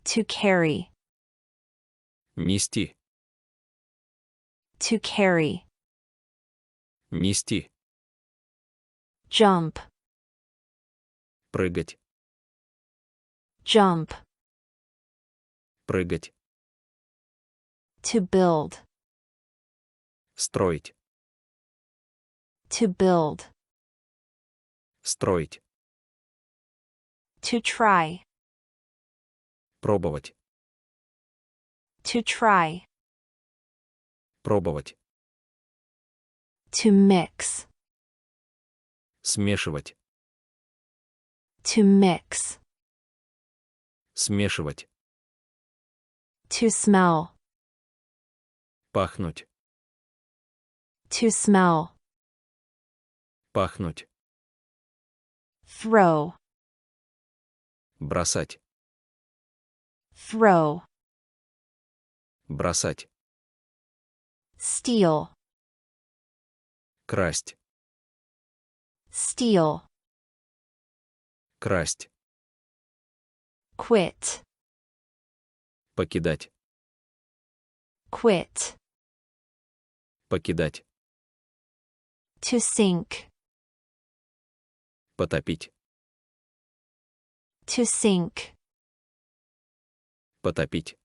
To carry. Нести. To carry. Нести. Jump. Прыгать. Jump. Прыгать. To build. Строить. To build. Строить. To try. Пробовать. To try. Пробовать. To mix. Смешивать. To mix. Смешивать. To smell. Пахнуть. To smell. Пахнуть. Throw. Бросать. Throw. Бросать. Steal. Красть. Steal. Красть. Quit. Покидать. Quit. Покидать. To sink. Потопить. To sink. Потопить.